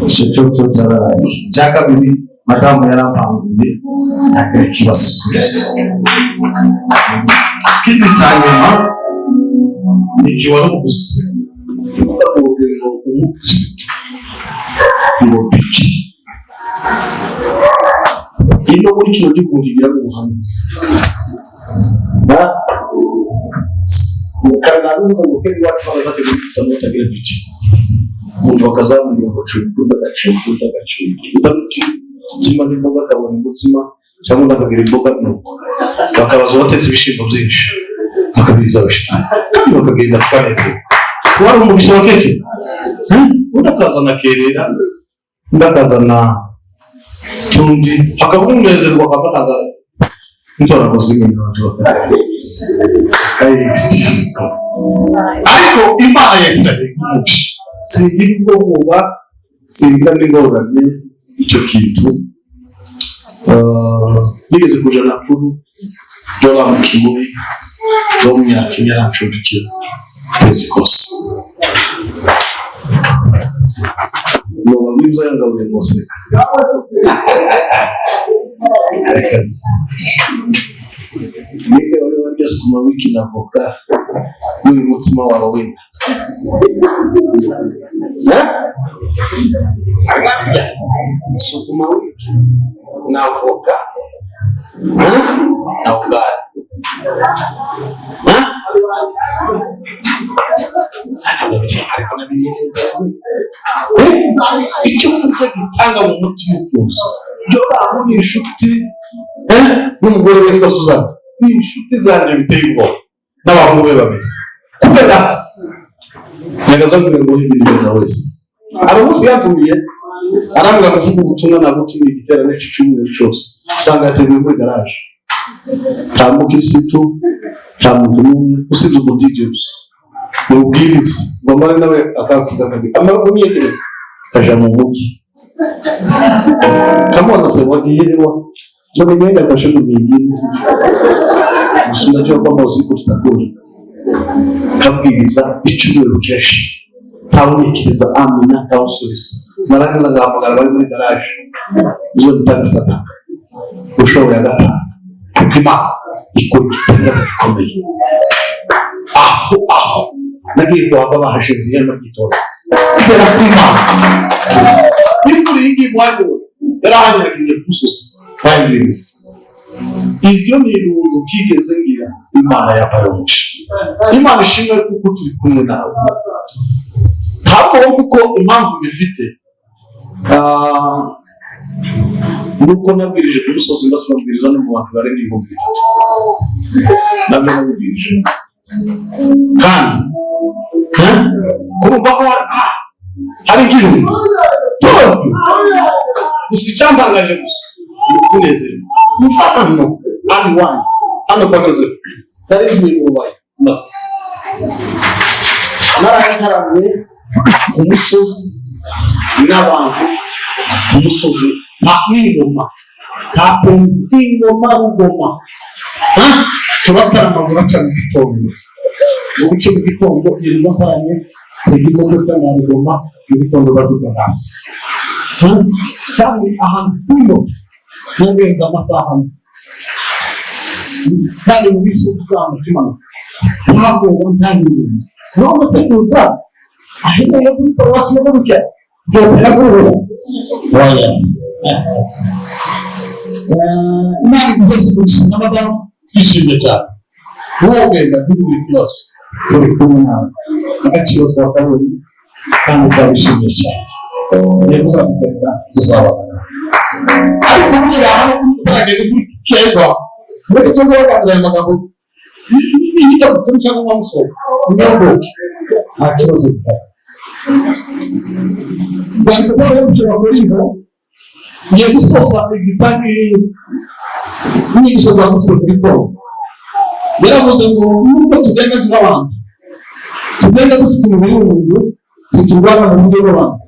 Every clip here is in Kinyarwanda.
Chochote cha kabiri madamu yarapanguye ikibazo kitu cha nyuma nikiwa nuvuze ngo pichi ino muri kino gikundigira ubuhamya na mukanaruza ngo kuri watu wanaza kutamota bila pichi mtu akazamura ngo chukuda udafite umutima n'imboga akabona umutsima cyangwa ndakagira imboga bakabaza batetse ibishimbo byinshi bakabiriza abashitsi bakagenda twaneze wari umugisha wa keke udakazana kerera ndakazana tundi akahumezerwa akapataga ntora kuzimya watu ariko imana yesare umugisha singira ubwoba singira n'ingorane icyo kintu nigeze kuja nakuru dola mu kimuri do mu myaka ine yarancumbikiye kwezi kose noba mwiza yangabuye rwose nige wari warya sukuma wiki na voka n'uyu mutsima wawe wenda sukuma wiki na voka na ugali icyo kuko gitanga mu mutima utuze byo baho ni inshuti n'umugore witwa Suzana ni inshuti zanjye biteye ubwoba n'abahungu be babiri kubera nagaza ngo ibintu wese aramusi yatumiye arambwira kuvuga ubutumwa nagutumiye igiterane cy'icyumweru cyose usanga yateguye muri garage nta mukirisitu nta muntu n'umwe usibye umudije gusa ni ubwiriza bamare nawe akansiga kabiri amara kumyegereza kaja mu mujyi kamubaza se wagiye wa none ngenda gashe mu bigini gusa ndacyo ko amazi kutakura kabwiriza icyumweru kenshi ntawunikiriza amina ntawusubiza narangiza ngahamagara bari muri garage izo bitagisa ushoboye agatanga kuko imana ikora igitangaza gikomeye aho nagiye kuhava bahashinze ihema ry'itora kubera ko imana imvura y'igihe mwariwe yarahanyaragiye ku musozi bayibiriza ibyo ni ibintu byigeze ngira imana yabaye umugisha imana ishimwe kuko turi kumwe nawe ntabwo kuko impamvu bifite nuko nabwirije ku musozi ndasubwiriza no mu bantu barenga ibihumbi nabyo nabwirije kandi kurumva ko hari igihumbi gusa icyantangaje gusa ni ukunezerwa musa hano hano kwa Joseph tari ivuye mu rubaye masisi naraharamye ku musozi n'abantu ku musozi nta n'ingoma nta pompi ingoma rugoma turatarama buraca mu gitondo mu bice by'igitondo irimo haranye imodoka na rugoma mu gitondo baduga hasi kandi ahantu h'imoto n'urenze amasaha kandi mu misozi izamuka imanuka ntabwo ntangiye none se kuza ahise yo kuri paruwasi yo gutya byopera kurura waya imana igeze gusa n'abadamu bishimye cyane wogenda buri byose turi kumwe nawe agaciro twakabonye kandi twabishimye cyane niba uzamukunda tuzabana ariko burya hano kuri kuragenda ufite keza muri cyo guhagarara amagambo Niba kutumsha kwa mso. Ndio. Hakika sasa. Kwa hiyo kwa Korinto ni kusosa kipande ni kusosa kwa Korinto. Mungu tugenda tunawana. Tugenda kusikia Mungu tutungana na Mungu wangu.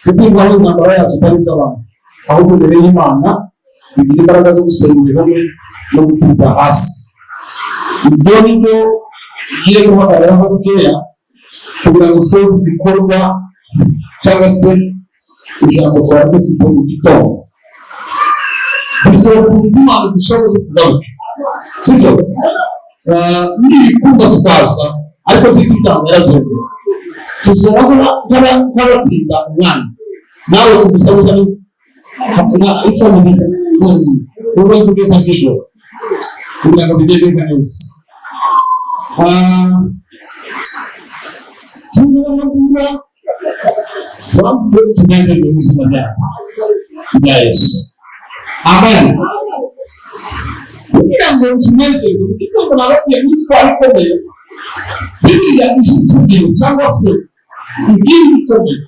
Kupingana na mambo ya tutalisa wangu. Ahubwo mbere y'Imana zigira imbaraga zo gusengera hamwe no gukunda hasi. Ibyo nibyo igiye guhagararaho bukeya kugira ngo soze ibikorwa cyangwa se ijambo twavuze mu gitondo. Bisaba kumva dushoboye kugaruka. Sibyo? N'ibikunda tukaza ariko tuzitanga yarabyemeye. Tuzabona nk'abatinda umwanya. Nawe tugusabira na ifamili uwe kugeza kesho kugira ngo bigende neza. Tunaweza kusimamia. Yes. Amen. Kugira ngo tuneze kuko na roho ya mtu alikomeye. Bibi ya mshituni cyangwa se ibindi komeye.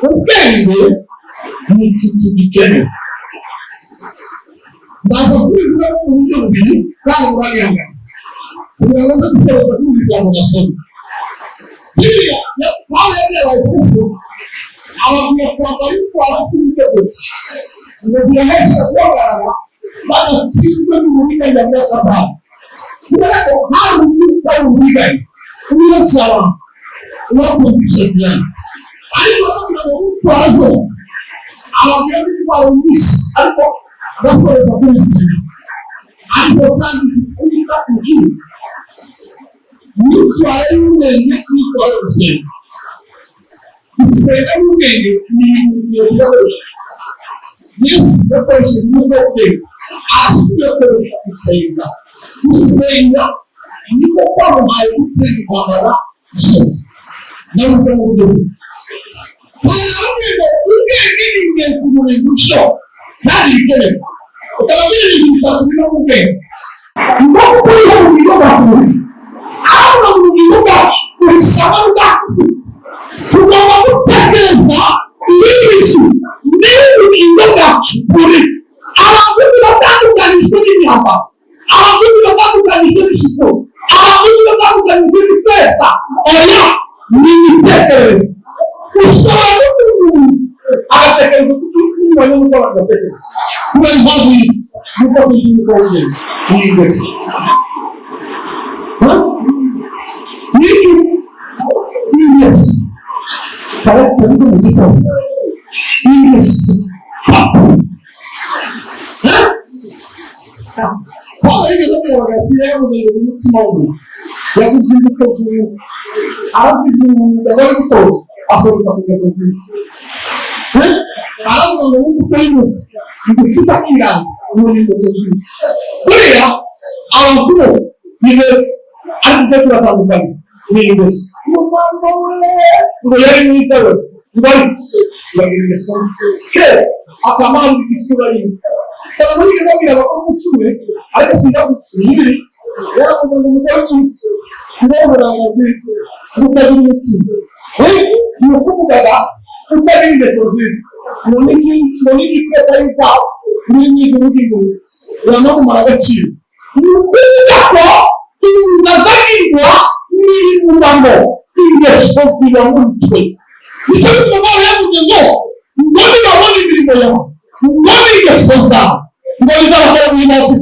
Ubwenge ni ikintu gikenewe. Ndaza kubivuga mu buryo bubiri kandi burayanga. Urabaza gusoza kubijyana na somo. Biblia ya pale ya Efeso ababwira kwamba yuko abasirike bose. Ndaziresha kwagara bana tsimwe mu buryo ya Musaba. Kubera ko hari umuntu ubiganye. Niyo sala. Wako bishyira. Ariko abantu barazo. Ababwira ko barumisha ariko basohoka kuri sisi. Ariko kandi zifika kuki. Nitwaye umwenge kwitwara gusenga. Gusenga n'ubwenge ni ibintu byoroshye. Yesu yakoresheje ubwenge. Yakoresha gusenga. Gusenga niko kwamuhaye gusenga kwambara ijoro. Nawe ubwo ubwenge ni ingenzi mu bintu byose. Kandi bikenewe. Ukaba biri bitatu n'ubwenge. Ngo kuriho mu bigo bacuruza. Aho mu bigo bacu bisaba ndakuzi. Tugomba gutekereza ibintu n'ibintu bacu kuri. Abantu batandukanyijwe n'imyamba. Abantu batandukanyijwe n'ishusho. Abantu batandukanyijwe n'ifeza. Oya ni imitekerereze. Ushobora gutegura agatekereza kuko ni umuntu w'agatekereza. Kubera impamvu y'uko tuzi ko ugenda n'ingezi. Ingezi. Para tudo música. Ingezi. Qual é que eu vou tirar o meu último? Já disse que eu sou agora que sou passou pela aplicação disso. Algo não tem o que saquear o livro de Jesus. Olha, algumas vezes a gente vai tratar do bem. Livros. Mulher me disse agora. Vai. Que a camada que se aí. Se a mulher não mira, ela não sube. Aí que se dá o livro. Ela não tem isso. Não é isso. Não tem isso. Não como dá. Não tem isso. Não ninguém prepara ninguém se motivou. Eu não maracati. Não precisa nazaki wa ni mbango. Ile sofi ya mtu. Ni kitu kama hapo ndio. Ndio wao ni bila yao. Ndio sasa. Ndio za kwa mimosi.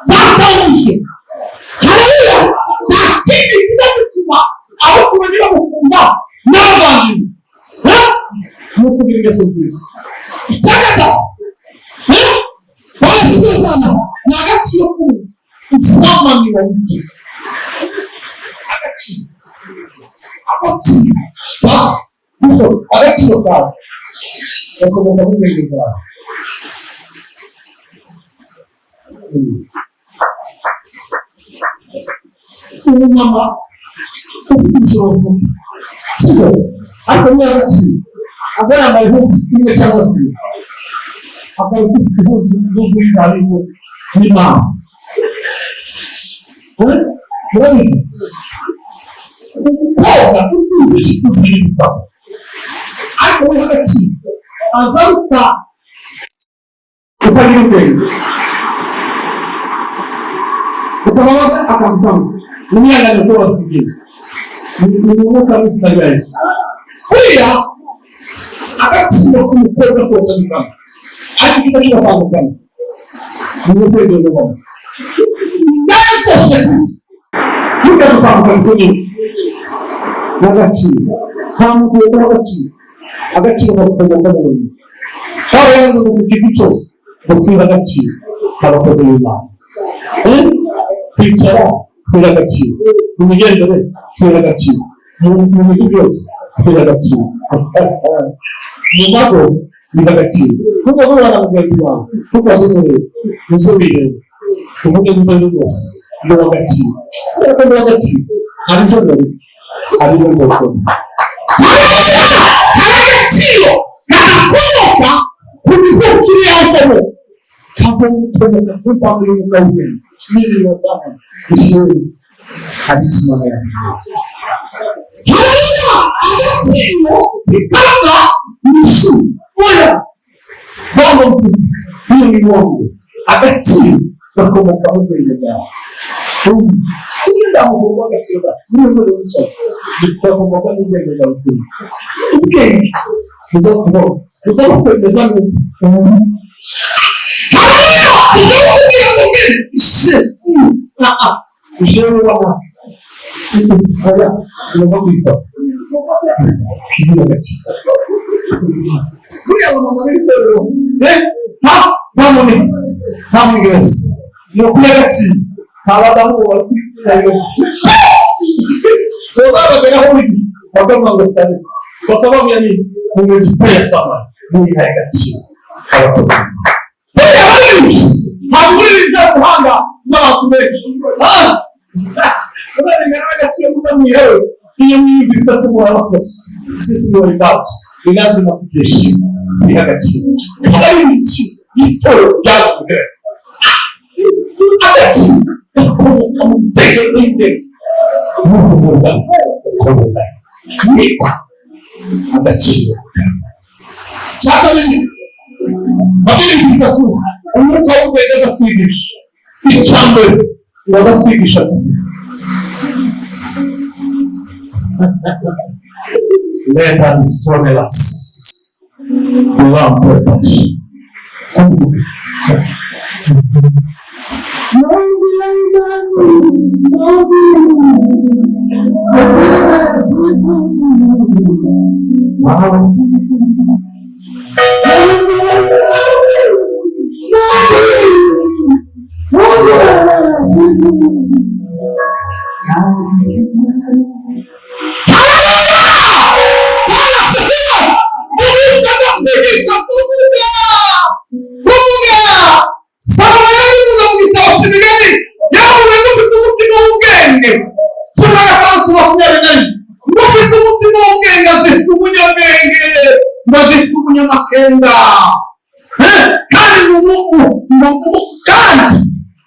Hata mwisho. Haleluya. Lakini kila kitu au kuendelea kukumba. Nani? Mungu ndiye sofi. Chakata. Basi sana. Na wakati huo usama ni wa mtu. Akati. Hizo akati lokal. Kwa sababu ndio mama usichozo. Sio. Hapo ni akati. Azana maihusi kile cha wasi. Hapo kufuzu zuzu ndalizo ni mama. Murabizi koga utuzi kuzirizwa ariko we hagati azaruta ukagira ubwenge ukababaza akamutanga umwana ni koza kugira ni umwuka w'izina rya Yesu kuriya agaciro k'umukobwa kose n'ingano ariko kitashobora kwambukana ni ukwegera ubona nawe kose kwisi ntukaze kwambukana kuri n'agaciro nta muntu wegera agaciro bagomba kubona aho yaza mu giti cyose bakwiba agaciro abakozi b'Imana kwicara kwira agaciro mu migendere kwira agaciro mu bintu byose kwira agaciro mu mago kwira agaciro ntukavugana na mugenzi wawe ntukazumurire ntuzubirebe uvuge n'ibyo byose ngo agaciro ariko ngo agaciro hari icyo ndabona hari ibyo ndabona agaciro kagakomoka ku bigo by'iyambere kakomoka ku mpamvu y'umugabo we n'ibintu basanga ishuri hadisimana yavuze hanyuma agaciro bikanga isu oya bamwe iyo mirongo agaciro gakomoka mu bwenge bwawe iyo ndamugongo agaciro niyo muri cyo gakomoka mu bwenge bwawe ubwenge uzakwemeza neza Ijoro waba oya ngomba kwifata kigira gaciro kuriya mama w'itorero ntamwigese no kuyagaciro ntabadamu bari uzabageraho wiki wagamanga cyane basaba myani mu gihe sama muri hagaciro abakozi ntabwo uri umuhanga n'abantu benshi kubera agaciro kutamwihewe iyo mwiyumvise ko muhora abakozi sisi muri bacu ni lazima kuteshima ni agaciro hari ibiki itorero ryabo mwese agaciro gakomoka mu bitego n'indege n'ukumurwa ukumurwa niko agaciro cya kabiri babiri bitatu umwuka w'ubwenge aza kwigisha icya mbere waza kwigisha leta nisonelas ulampetash kandi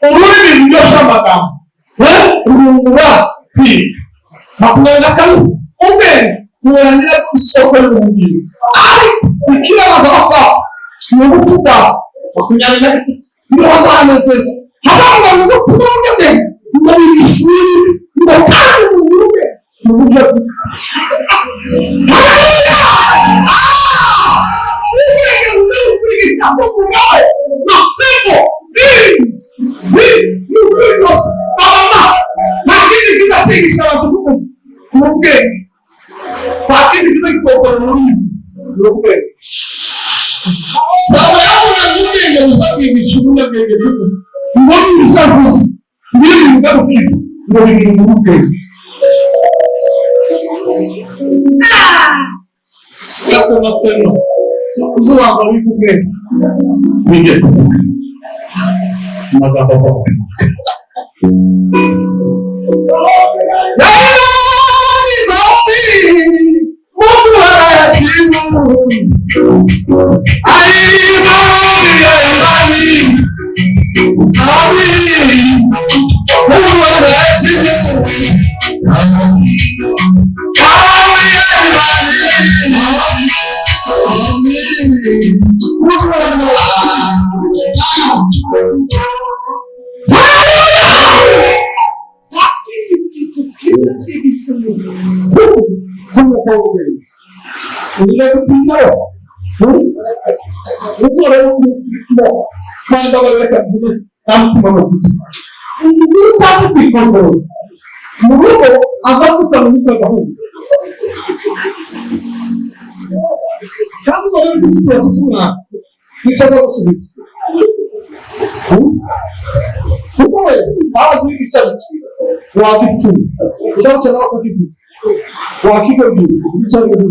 ururimi ruryoshya amagambo rurungura kwiga makumyabiri na kane ubwenge burangira ku isoko y'ubumenyi ariko ikibazo abapfapfa ni ubupfu bwawe makumyabiri na gatatu niho hazanezeza hazavuga ngo ubupfu bw'ubwenge ngo bigishuri ngo kandi bunyurwe mu buryo ubwenge bumeze kwigisha bw'umugabo nasebo byose abana nta kindi kiza cyigisha abantu ubwenge nta kindi kiza gikokora ururimi ubwenge zaba yabona ubwenge buza kwigisha umunyabwenge ngo n'ibisavuzi biri mu bigarukiro ngo biri mu ubwenge urasema seno uzubanza wika ubwenge wige kuvuga amagambo avuga Amen. Ile kutinda uko leo kwenda wale vile kama mafuta ni kazi pikondo mrugo azabu tamuka bahu kama wale kitu ya kufuna nichaka kusubiri uko basi kichaji wa kitu utacha na kitu wa kitu kichaji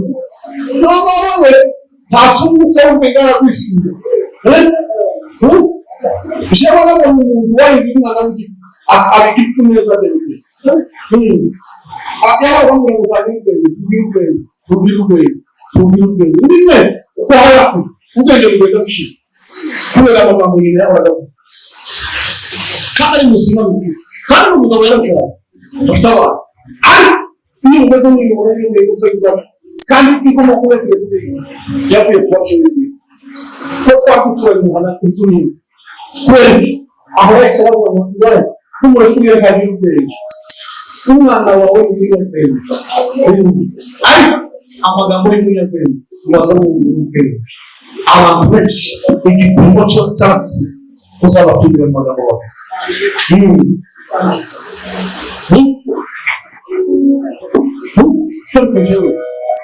mama wewe hachunguka umegana kuishi Bishabona Mungu wangu mwanangu akitumeza deni. Akaya wangu mwanangu tubiruke. Ndime kwa hapo. Ungende ngenda kishi. Kule la mama mwingine hapo hapo. Kama msimamo. Kama mnaweza kwa. Sawa. Ni uwezo ni mwenyewe kandi kiko mkule kile. Yapo kwa shule. Kwa kitu ni mwana kizuni. Kweli abaye cyangwa ngo kumurekuye kandi mbere umwana wawe ni mbere ari amagambo y'umunyabwenge ubaza mu mbere abantu benshi igipimo cyo cyatse kuzaba tubire amagambo wawe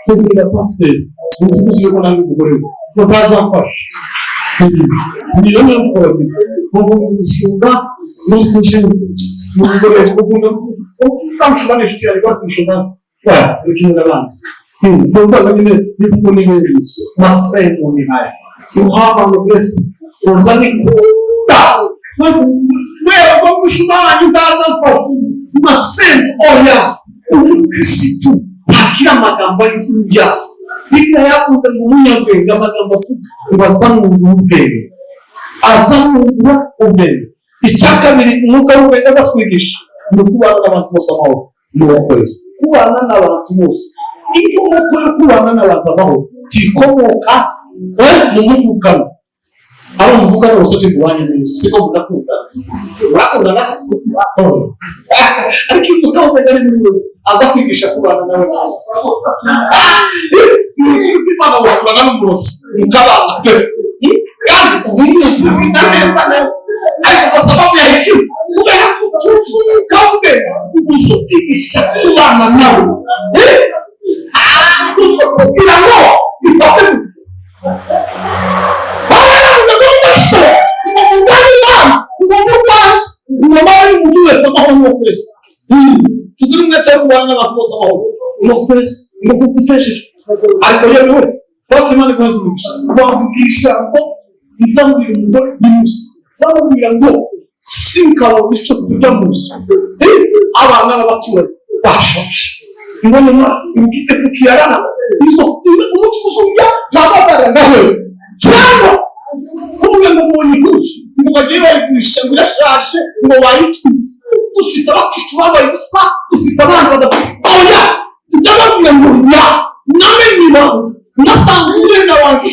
kugira pastor uvuze ko nangi gukora ko bazafasha niyo mpamvu umushinga n'ukujya mu ukamshimana ishuri ariko kwishima kwa rukino n'abandi nubwo nyine bifuza n'ibindi masengo ni haya uhaba no bless uzani kuda wewe kwa kushimana ndaza kwa masengo oya ukisitu hakira magambo y'ikuja bika yakuze mu munyabwenge amagambo afuka ubasangu ubwenge azamura ubwenge icyakabiri umwuka w'ubwenge azatwigisha ni kubana n'abantu bose amahoro ni uwakoze kubana n'abantu bose inkomoko yo kubana n'abantu amahoro tikomoka mu muvugano abo muvugano bose tiguhanye neza siko mudakunda urakunda nasi ariko umwuka w'ubwenge ari muri wewe aza kwigisha kubana nawe neza Imana wakubana n'umurozi mukabana kandi ubizi neza ariko kwa sababu ya hiki kubera kutufuka ubwenge uzukigisha kubana nawe kugira ngo bifate Tugire umwete wo kubana n'abantu bose amahoro no kugufashisha ariko yewe bose Imana ikoze bavugisha ngo nzamubwira umugore yimusi nzamubwira ngo sinkaba icyo kurya musi abana b'abaturage bashoje mbona ibigite kukiyarana izo umuti usubya ntabagara ngawe cyangwa kuvuga ngo mubonye gusa mukagiye bari kurisha ngo irashaje ngo bayitwize dufite abakristo babayisa dufite abana badafite oya nzababwira ngo ya namenye ibanga nasanze umwenda wanjye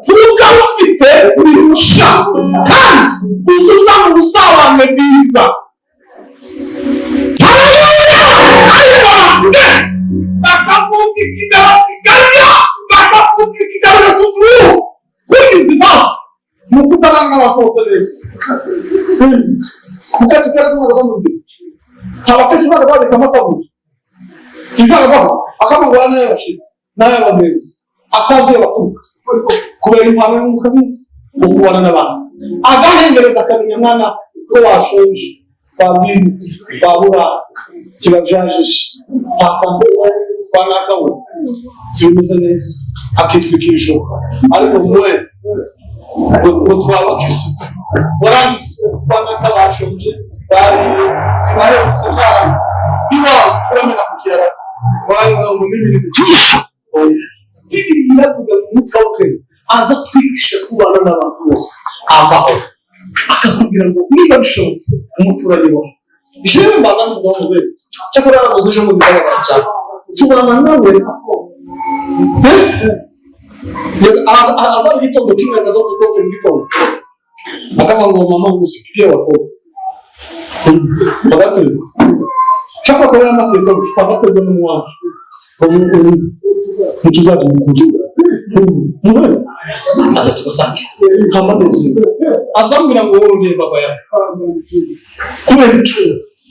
kuko ufite wirusha kandi uzuza mu busabane bwiza bakavuga ikigarasigarya bakavuga ikigaragatugu kwigizima mu kutabanga abakose neza kukatikara kumaza bamubwira abakesi bana babika amatabuja sinshaka baho akamangura nayo yashitse nayo abagenzi akazi y'abaturuka kubera impano y'umwuka mwiza wo kubana n'abantu agahengereza akamenya mwana ko washonje babiri babura kibajajisha akambuwe kwanakawe tubimeze neza akitwikisha ariko mwe ngo twabakisi warangize kwanaka bashonje bahetse zaranze iwawe uramena kukira wayo ngo mimi Bibi yavuga mu mutwe aza twigisha kubana n'abantu bose amahoro akakubwira ngo niba bishobotse umuturage wawe jewe mbana n'umugabo we cyakora aramuze mu bitabo cyane tubana nawe aza gitondo kimwe akaza kutoka mu gitondo akaba ngo mama ngusikiye wako bagatu Chapa kwa matendo kipata kwa mwanzo. Mchungaji mkuu. Mbona? Asa tukasaki. Kama ndio. Asambira ngorode baba yako.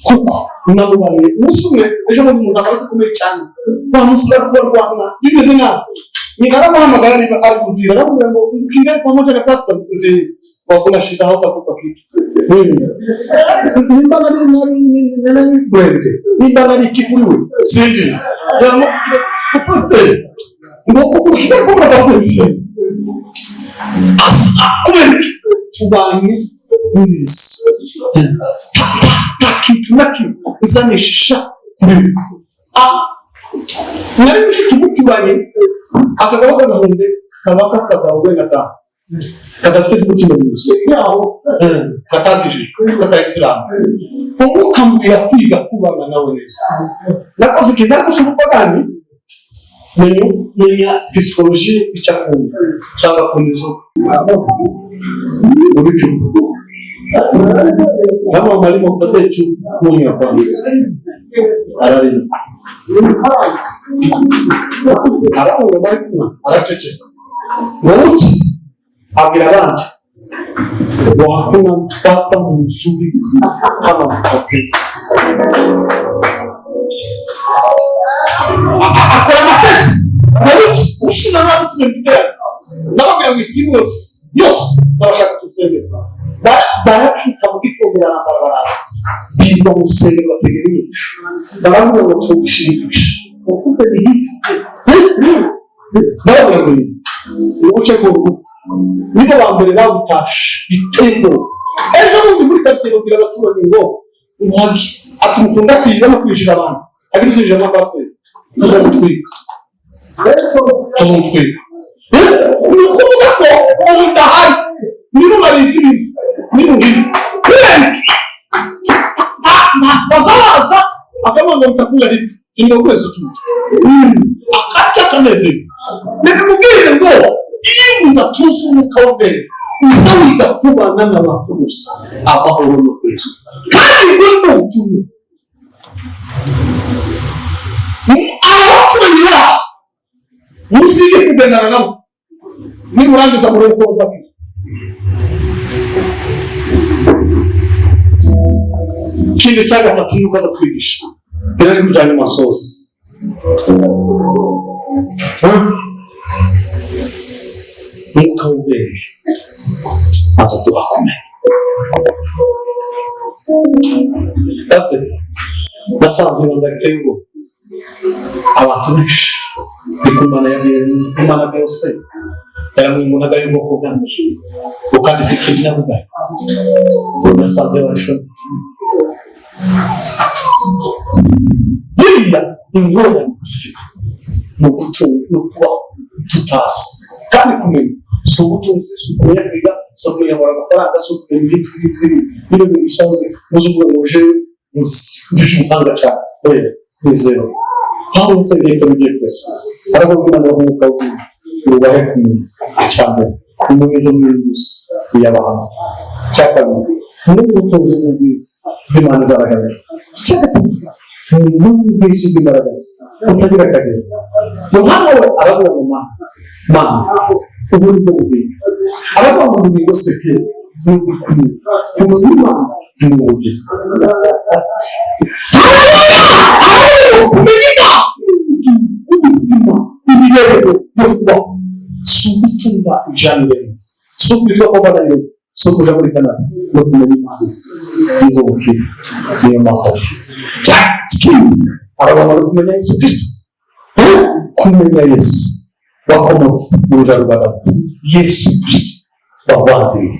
Kuko nabubale musume ejo mu ndabase kumwe cyane. Ba musura kwa rwana. Bimeze nka nikara muhamagara ni akuvira navuga ngo ukire pamoja na pastor kuti wakuna shida hapa kufa kitu. Nimbana ni kwende. Nimbana ni kikuliwe. Serious. Ndio pastor. Ngo kukira kwa pastor. Asa kwende tubani yes. Kitu naki zanishisha kuri. Nari mfite umutubanye akagaruka gahunde kabaka kagawe nata. Kadafite umutima mwiza. Yaho katagishije kuri Islam. Umukambira kwiga kubana nawe neza. Nakoze kintu cy'ubupagani. Menya psychology icyakunda. Cyangwa kundizo. Ubicu. Kama mwalimu mtatechu kumi ya kwanza. Arali. Aramu ngabaituna, aracheche. Wote abirabanje. Wakuna mpaka mzuri kama mtafiti. Akora matesi. Wote ushina na mtu mwingine. Naomba mitimu yos nabashaka tusenge. Baracuka mu gitongera na barabara. Biba musenge bategereje. Baravuga ngo tubishirikisha. Ukupe ni hiti. Nawe ngo uce ko nibo bambere babutashe bitego. Ejo bundi muri katero bira baturanye ngo umuhagi ati mukunda kwiga no kwishira abanza. Abisuje na pastor. Nazo gutwika. Tuzumutwika. Ukuvuga ko umudahari nibo bariziriza. Nibo ngibi. Bazaza akamanga mtakula lipi. Ndio kwezo tu. Akata kameze. Nikamubwire ngo iyo mutatuzu mukaombere. Uzawiga kubana n'abakurusi. Abahoro no kwezo. Kandi bwo utumye. Abatumira. Musige kugendana nabo. Ni murangiza muri uko zabiza. Kindi cya gatatu ni ukaza kwigisha. Kera kujyana amasozi. Mwuka w'ubwenge aza tuhakomeye. Ese nasanze ngo ndakengo abantu benshi bikumana y'imana byose yaramwimunaga y'ubwoko bwanjye ukandi sikiriya bugaye nasanze basho biriya ingorane mu gutunga no kuba tutasi kandi kumenya si ubutunzi si ukumenya kwiga si ukumenya kubara amafaranga si ukumenya ibintu bisanzwe muzi ubwo muje muzi umuhanga cyane rero nizero aho wese agiye kubigiye kwese aravuga imana y'umwuka w'ubwenge ubahe kumenya cyane kumenya ibyo mwinjiza kuyabaha cyakabiri n'ubutunzi bw'ubwiza bw'imana izaragamije cyakabiri n'ubwiza bw'imbaraga utagira akagera muhanga we aravuga mu mana ubu ni bwo bubiri aravuga ngo ubugingo sekere n'ubukuru kumenya imana n'ubugeni kumenya ubuzima imibereho yo kubaho si ugutunga ijambo si ukwitwa ko bananiwe si ukuja muri kanada no kumenya imana nizo bukiri niyo mahoro ikindi arabanza kumenya yesu kristo kumenya yesu wakomotse mu ijambo rwagati yesu kristo bavandimwe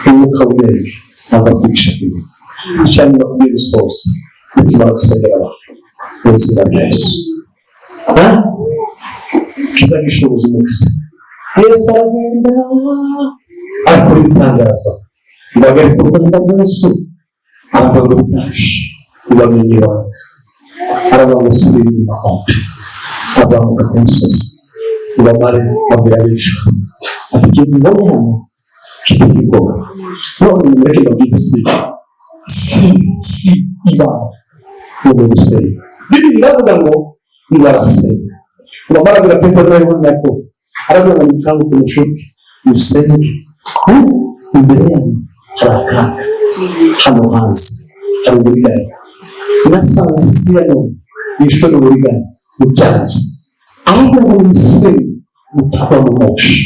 umwuka w'ubwenge aza kwigisha kwiga cyane no kubwira isoza bituma gusengera abantu mu izina rya yesu kizagisha ubuzima bwose yesu aragenda akora ibitangaza bibagarika urukundo rw'umunsi aravuga ngo bitaje bibamenye ibanga aravuga ngo subira inyuma hombi azamuka ku musozi ubamare babwira abishwa ati ikintu mbonye hano kitari ubwoba none mureke babwire si ibanga mu gusenga. Bibiri iravuga ngo barasenga. Urabona birapimpa n'ayo nako aravuga ngo mukanguke mushuke musenge. Imbere yanyu hari akaga, hano hanze hari uburiganya. Nasanze isi ya none yishwe n'uburiganya bubyanze, ahubwo ngo musenge mutagwa mu moshi,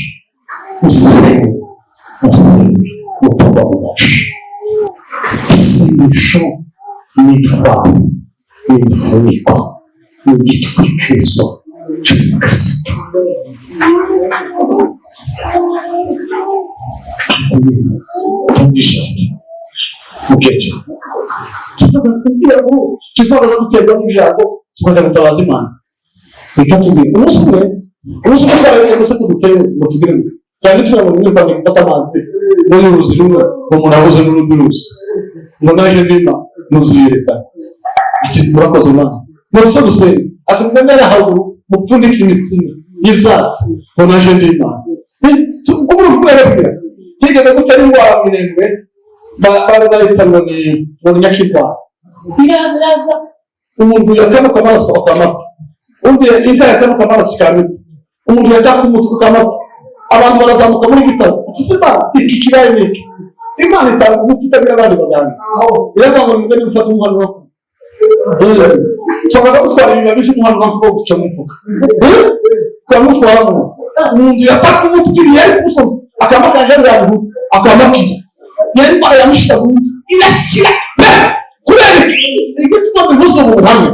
musenge mutagwa mu moshi. Isengesho ni itwaro, ni ibifuniko, ni igitwikirizo cy'umukristo. Mukecuru kugira ngo tukaza guterwa n'ijambo tukajya gutabaza Imana. Reka tubwire umunsi umwe twaragiye gusa tuduteye ngo tugire ngo cyane turi mu mwenda ngo gufata amazi n'uruzi rumwe ngo umuntu abuze n'urundi ruzi ngo naje ndima nuziyereka ati murakoze Imana n'uruso gusenga ati mwemera haruguru mupfundike imisina y'ibyatsi ngo naje ndima kuko uruvuga rero kigeze gutera indwara miremire barazahitana ngo nyakirwara iraza umuntu yakamuka amaraso akamata, undi inka yakamuka amaraso ikamita, umuntu yakamuka umutwe ukamata, abantu barazamuka muri gitabo ati se Imana iki kirayi niki? Imana itanga umuti itabira abandi baganga iravuga ngo mugende mufate umuhano wako twagaza gutwara ibibabi by'umuhano wako wo guca mu mfuka twamutwaramo mu nzu yataka umutwe yari kumusozi akamata yajariraho akamata yari bara yamushitaho irashyira kubera iki ibyo tubivuze mu buhamya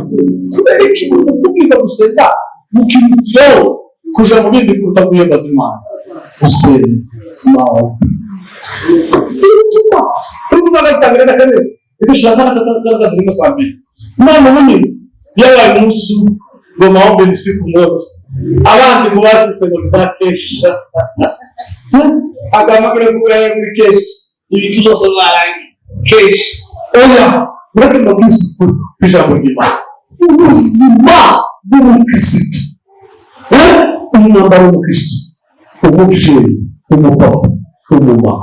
kubera iki kubwiza gusenga mukimutiro kuja mu bindi kuruta guhimbaza Imana gusenga nawe urumva agatangira n'akane ibishaka n'akagaza n'amasambi Imana munini yabaye umunsi ngo mahombe n'isiku mwozi abandi mu basise ngo bizakesha agamagara kubera muri keshi ibiti byose barangi keshi oya ureke mbabwisuku ijambo ry'Imana ubuzima bw'umukristo umwambaro w'umukristo umubyeyi umupapa umumama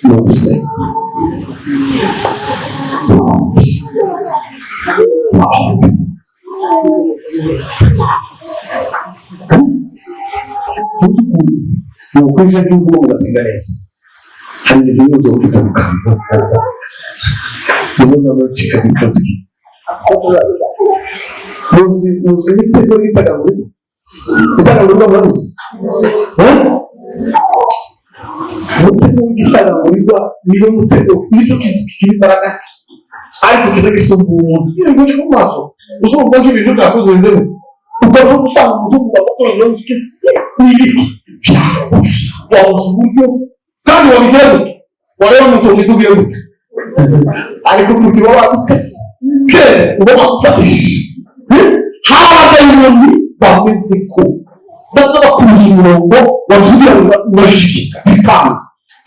no gusenga ukwije by'ubwo mugasenga neza hari ibintu byose ufite mu kanzu uzona bacika bifati muzi ibitego bitagagurirwa murabizi umutego w'igitagagurirwa niyo mutego nicyo kiri imbaraga ariko kiza gisumba umuntu iyo uje ku maso uzumva nk'ibintu byakuzenzeho ukavuga usanga umutungo w'agakora n'ibiki wabuze uburyo kandi wabigira gute wareba umutungo itubwiye gute ariko kugira waduteze ke uba wagufatishije habaga ibintu bameze ko baza bakuza umurongo wagira ngo urashikika bikanga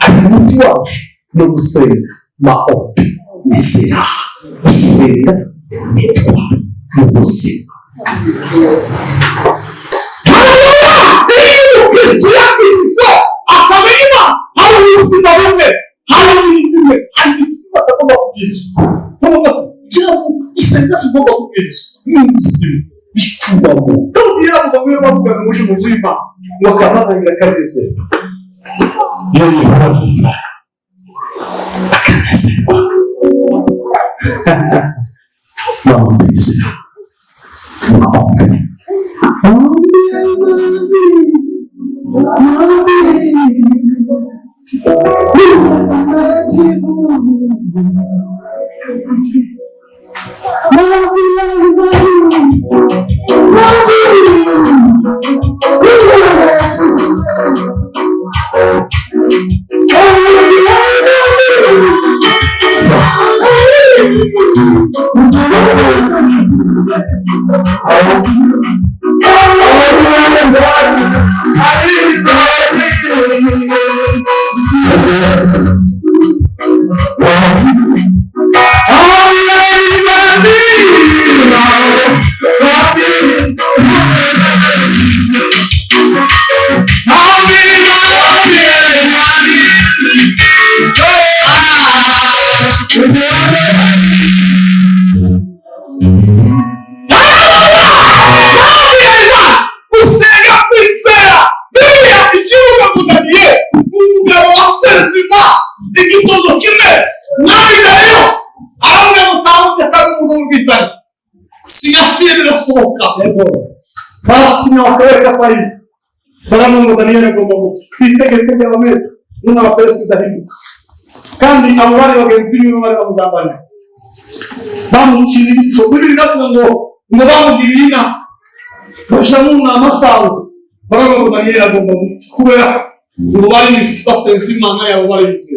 ariko umuti wacu no gusenga maombi nisera gusenga nitwa mu buzima Kristo yakinze akamenya hari ubuzima bumwe hari ibintu bimwe hari ibintu batagomba kubica nk'uko cyangwa gusenga tugomba kubica n'ubuzima bitubamo kandi yaravuga bavuga ngo uje mu zima ngo akamananira kabeze iyo yihora ubuzima akanezerwa n'amabizima n'amabizima Singatie linasohoka. Basi nawapeleka sasa hivi. Salamu ngo Daniel ngo twitegereje abamwe n'abafesi dahimu. Kandi abo bari bagenzi biwe bari bamugambanya. Bamushira ibiso biri navuga ngo bamugirina. Bashamu amasaho. Baravuga ngo Daniel agomba kubera ngo bari basenze Imana yabo bari bise.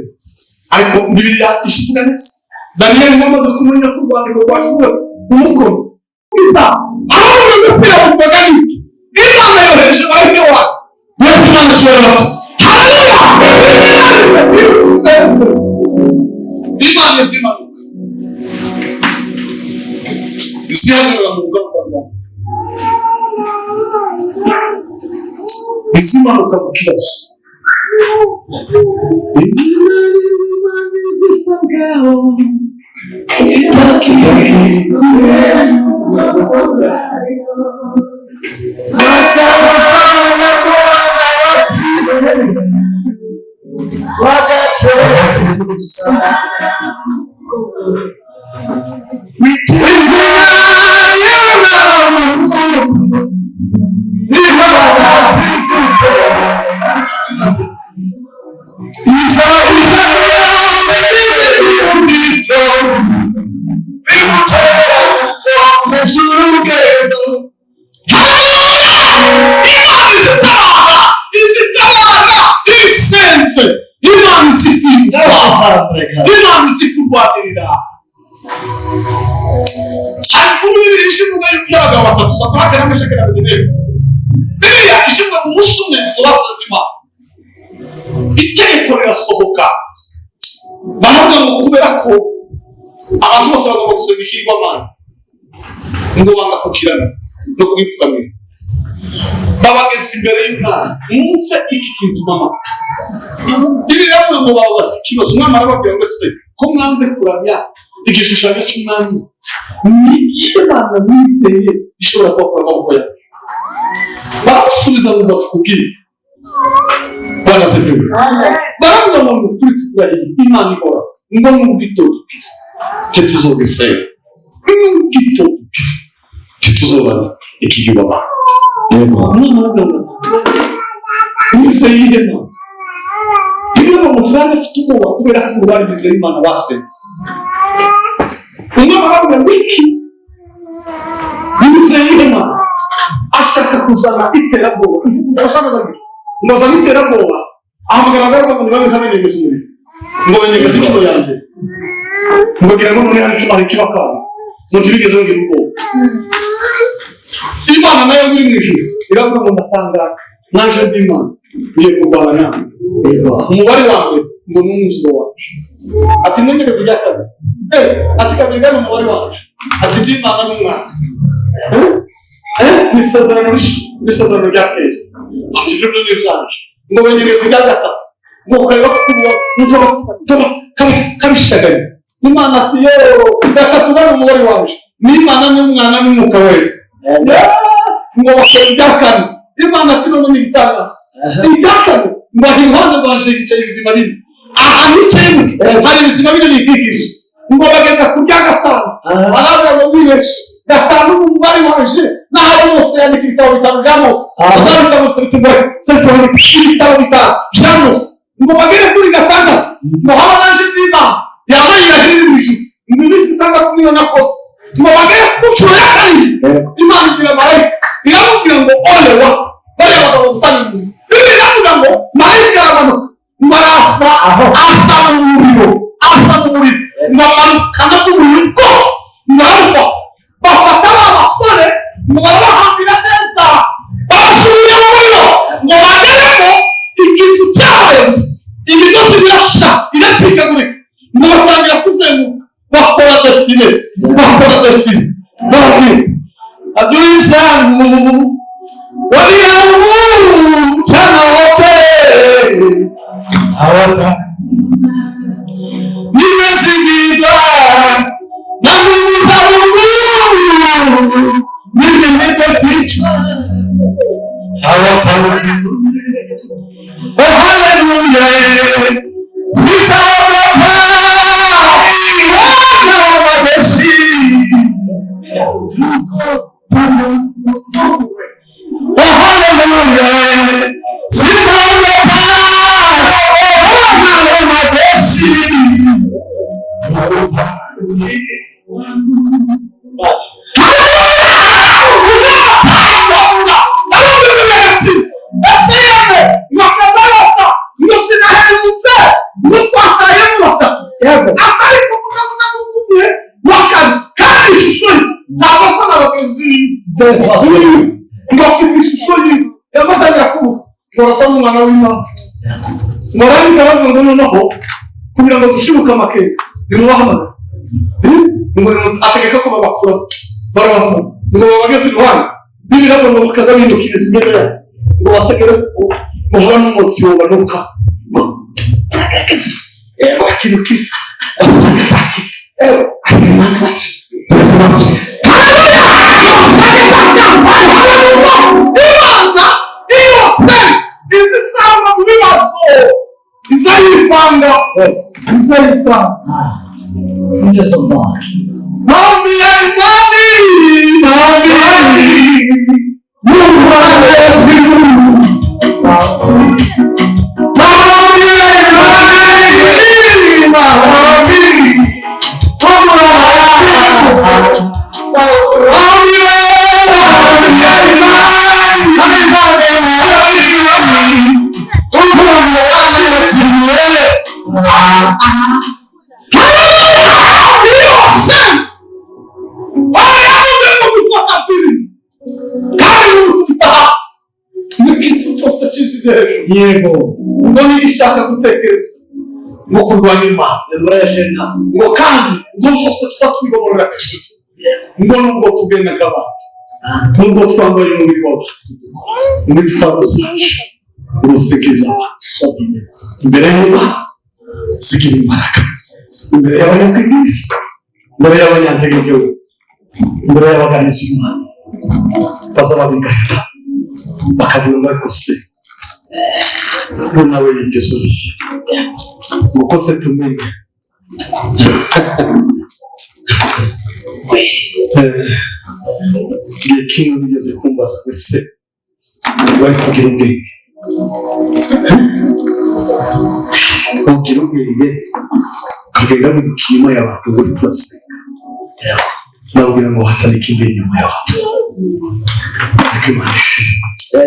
Ariko Bibiliya ishize neza. Daniel ngamaze kumenya ko rwandiko rwashyize umukono. Isa aho mbese yabugani. Imana yohereje abayobozi. Yesu Imana cyera. Imana sima. Isiyaga mu rwanda. Isima ukabukirasha. Imana zisangao. Itaki kure. Masa sana kwa Imana isikubatirira. Hakuru ibishimuga y'ibyaga batatu sakaka n'amashakira bidebe. Bibiliya ishimuga umusumwe turasanzima. Itegeko rirasohoka. Baravuga ngo kubera ko abantu bose bagomba gusubikirwa Imana. Ngo banga kukirana no kwitsamira. Babageze imbere y'Imana. Munse iki kintu mama. Bibiliya ngo babase ikibazo umwana arababwira ngo se ko mwanze kuramya igishushanyo cy'umwami ni Imana mwizeye ishobora kubakora amaboko yawe. Baramusubiza ngo bakubwire Bwana sefiwe. Baravuga ngo kuri tukurahiye Imana ikora ngo mu gitondo kisi cyo tuzogisera mu gitondo kisi cyo tuzobana ikigibaba. Yego mwana mwizeye Imana. Ibyo muturane fite ubwoba kubera ko bari bizeye Imana basenze. Umwe baravuga wiki bizeye Imana ashaka kuzana iterabwoba. Ngo azana iterabwoba ahamagara abantu ngo babe nk'abenyegeza umuriro ngo benyegeze inshuro ya mbere ngo gira ngo none ari kibakaba ngo tubigeze ngo ubwoba. Imana nayo iri mu ijuru iravuga ngo ndatanga naje nd'Imana niye kuvana nawe umubare wawe ngo n'umusoro wacu ati ntegereze ijya kabiri ati kabiri gana umubare wacu ati by'Imana n'umwana n'isezerano rya kera ati ibyo byo n'izaje ngo benyegeze ijya gatatu ngo ukareba ko kabishaganye Imana ati yewe gatatu gana umubare wacu n'Imana n'umwana n'umwuka we ngo bakora ibya kane Imana ati none ni igitangaza igitangaza ngo ahihande rwaje yicaye ibizima bine aha nicaye hari ibizima bine bikikije ngo bageza ku rya gatanu baravuga ngo wibeshi gatanu umubare waje n'aho bose yandika ibitabo bitanu bya Mose bazandika ngo ibitabo bitanu bya Mose ngo bagere kuri gatandatu ngo haba naje n'Imana yambaye irahiri mu ijuru ngo iminsi itandatu niyo nakoze ngo bagere ku nshuro ya kabiri Imana ibwira marayika iramubwira ngo olewa bariya bagabo gutanga imirimo. Bibiliya iravuga ngo marayika aramanuka ngo arasa mu muriro ngo amanukana n'umuriro rwose ngo arapfa bafata ba basore ngo barabahambira neza barasubira mu muriro ngo bageremo ikintu cyabaye gusa imigozi birasha iracikagurika ngo batangira kuzenguruka bakora delfine barabwira adui zangu waliamu mchana wote hawata nimezingirwa na nguvu za Mungu mimi nimefichwa hawata oh haleluya sitaogopa Bwana wa majeshi ngo afite ishusho y'amatangira kuvuga turasa n'umwana w'Imana mwarandika bavuga ngo noneho kugira ngo dushibuke amakeke nimubahamagara ngo ategeka ko babakura barabaza ngo babageze iruhande n'ibirabo ngo bakaza bindukiriza imyenda yabo ngo bategere muhura n'umutsi wobanuka ikintu kisa izisanga mu bibazo izayivanga Yes, of God. Mami, Yego. ngo nibishaka gutekereza ngo kurwanya Imana ngo kandi ngo zose tuba twigomorera Kristo ngo nubwo tugendaga abantu nubwo twambaye umubiri wacu n'ibitwaro zacu urusekiza abantu imbere y'Imana zigira imbaraga imbere y'abanyabwiriza imbere y'abanyantegenke imbere y'abaganiza Imana bazababigaya bakavuga ngo ariko se nawe yigeze uko se tumenye igihe kimwe bigeze kumbaza ngo se bari kugira ubwenge kugira ubwenge kugenda birukiye inyuma y'abantu buri twese nabwira ngo hatabika imbere inyuma y'abantu ariko Imana ishimwe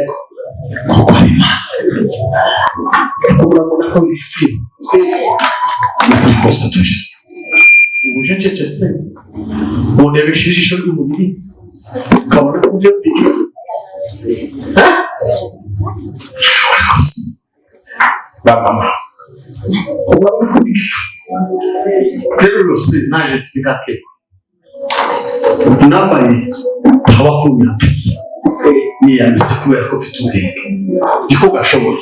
kuko ari Imana urabona ko bifite rwose tuje ubuje ncecetse mundebesha ijisho ry'umubiri ukabona ko ibyo bigeze bamama urabona ko bigeze rero rwose naje tugake nambaye abakumira ndetse niyambitse kubera ko mfite ubwenge niko gashoboye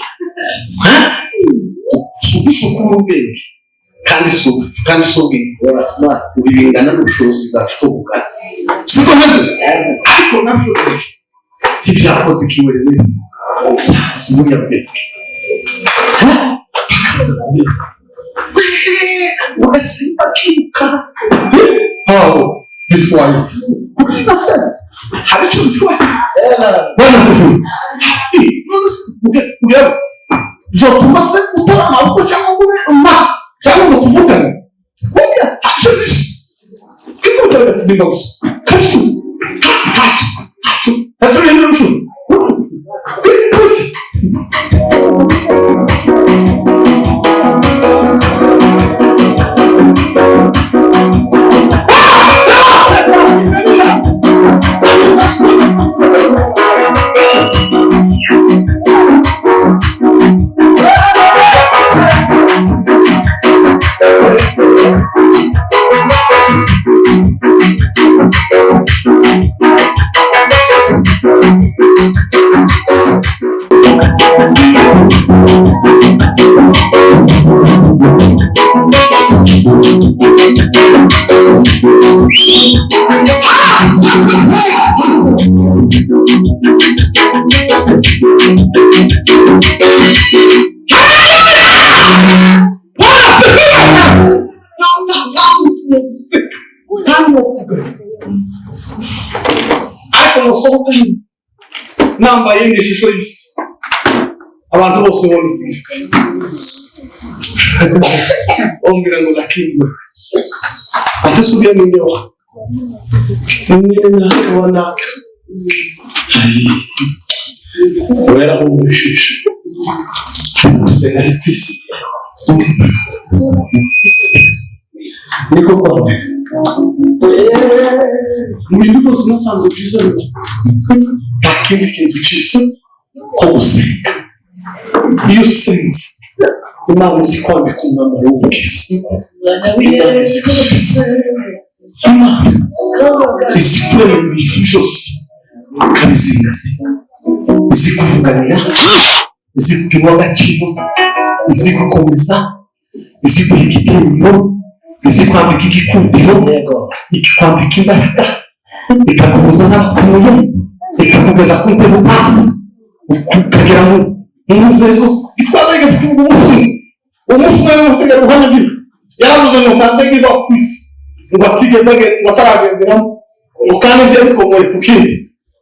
suku n'ubwenge kandi si ubwenge bingana n'ubushobozi bwacu bwo gukora siko meze ariko nabyo tibyakoze ikiwerere si buriya bwenge ugasimba kibuka aho bitwaye kuri nase hari icyo bitwaye bwana sefu ugera uzotuma se utara amaboko cyangwa ngo ube cyangwa ngo tuvugane burya haje zishi kwikutara gasimba gusa kashi hacu yenda n'ushuru kwikuti ariko musohoka nambaye ishusho y'isi abantu bose bone ombira ngo nakingwe ate subira mu ndewa nina wana wera umwishisha usena ifisi niko kwa ibintu byose nasanze byiza nta kindi kintu cyiza ko gusenga. Iyo usenze Imana izi kwambika umwambaro w'ubwiza, Imana izi gusubiza, Imana izi kureba ibintu byose ikabizingazinga, izi kuvuganira, izi gupima agaciro, izi gukomeza, izi guha igitinyiro, izi kwambika igikundiro, ikakwambika imbaraga, ikaguhuza n'abakomeye, ikakugeza ku ntebe hasi, ukagera mu nzego itwazajya kuvuga umunsi umwe w'umutegarugori ugira yaravuze ngo kandege iva ku isi ngo atigeze ngo ataragenderamo ngo kandi ibyo bikomoye ku kindi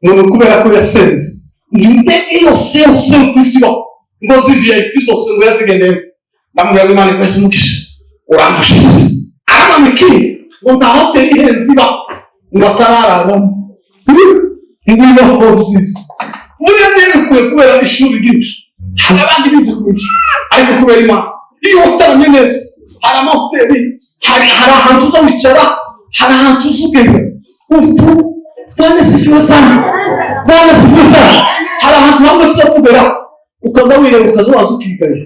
ngo kubera ko yasenze indege yose ku isi ngo VIP zose ngo yazigendeyemo ndamubwira Imana ikwese umugisha urandushije arama ikindi ngo nta hoteli ihenze iba ngo atarararamo ngo ibaho nziza muri iyo bikuye kubera ishuri ryinshi hari abandi bize kurusha ariko kubera Imana iyo utaramye neza hari amahoteli hari ahantu uza wicara hari ahantu uza ugenda Bwana sifiwe sana hari ahantu hamwe tuza tugera ukaza wireba ukaza waza ukigaye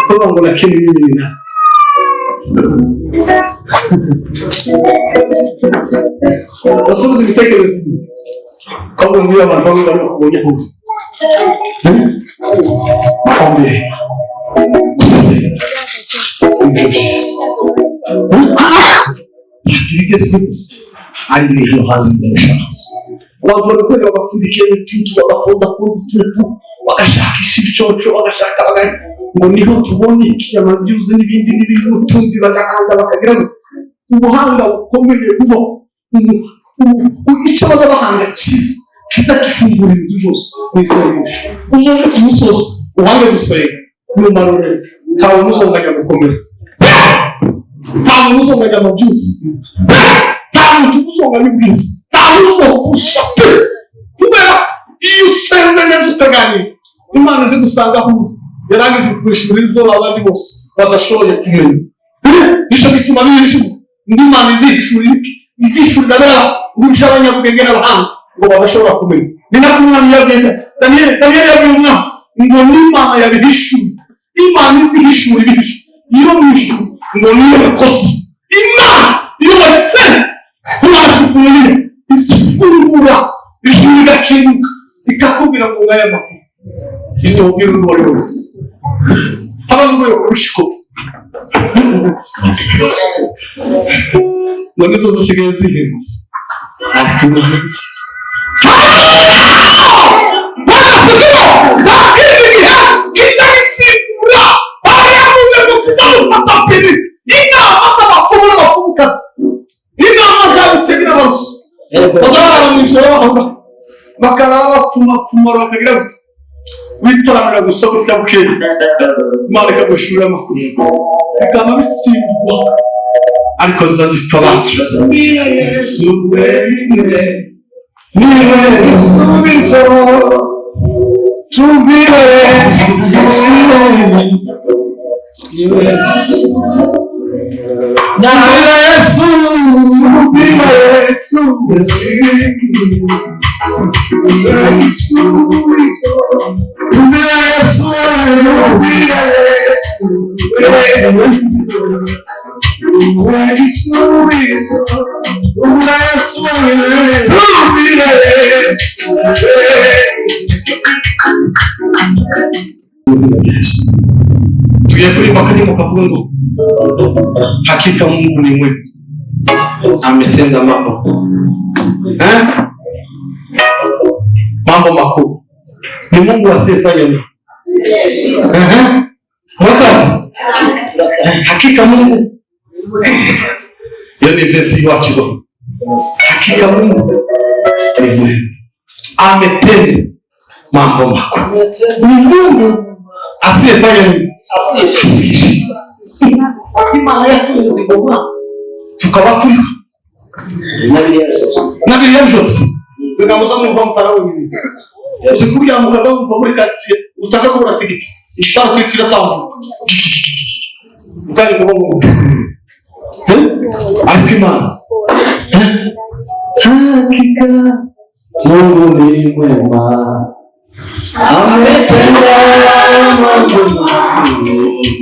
kugira ngo nakene ibintu na basubiza ibitekerezo kabone niba abantu bamwe bari kubonye hose makombe gusenga ibyo byiza bigeze ari ibintu hazi ndabishatse abantu bari kureba bapfundikiye utuntu bagafunda utuntu bagashakisha ibicoco bagashaka ngo niho tubone ikiyama byuze n'ibindi n'utundi bagahanga bakagira ubuhanga bukomeye buva icyo baba bahanga kiza gifungura ibintu byose n'isengesho uzoje ku musozi uhange gusenga n'umumaro rero ntawe umuzonganya gukomera ntawe umuzonganya mu byose ntawe umuzonganya ubwiza ntawe umuzongusha pe kubera iyo usenze neza ukaganira Imana izi gusanga aho yarangiza kukurishira ibyo abandi bose badashoboye kumenya nicyo gituma n'ijuru Imana izishurira bera urusha abanyabwenge n'abahanga ngo badashobora kumenya ni nako umwami yagenda Daniyeli yabwiye umwami ngo n'Imana yabihishuye Imana izihishura ibiri iyo mwishu ngo niyo yakoze Imana iyo wayisenze Imana kufungura izifungura ijuru rigakinguka ikakubwira ngo ngaya makuru izobwira uwo ari wese abantu bayo kurusha ikofu ngo nizo zisigaye zihindutse inama z'abapfumu n'abapfumukazi inama z'abakene n'abarusi bazabara mu ijoro bahanga bakarara bapfumapfuma bakagira witaramira gusa gutya bukeye Imana ikagushurira amakuru bikaba bitsindwa ariko zazipfa bacu Yesu wenyine niwe gisubizo tubwire Yesu wenyine tugiye kurimba karimu kavuga ngo hakika Mungu ni mwema ametenda mambo makuu. Ni Mungu asiyefanya nini? Mwakazi hakika Mungu yani vesi wachigo hakika Mungu ni mwema ametenda mambo makuu. Ni Mungu asiyefanya nini? Asiyeishi. Imana yetu izigoma tukaba turi na Biblia yose bigamuza mu mva mutara wenyine usikurya mukaza mu muri quartier utaka ko urategeka ishaka kwikira sawa ukari ngo Alipima. Hakika Mungu ni mwema. Ametenda mambo makuu.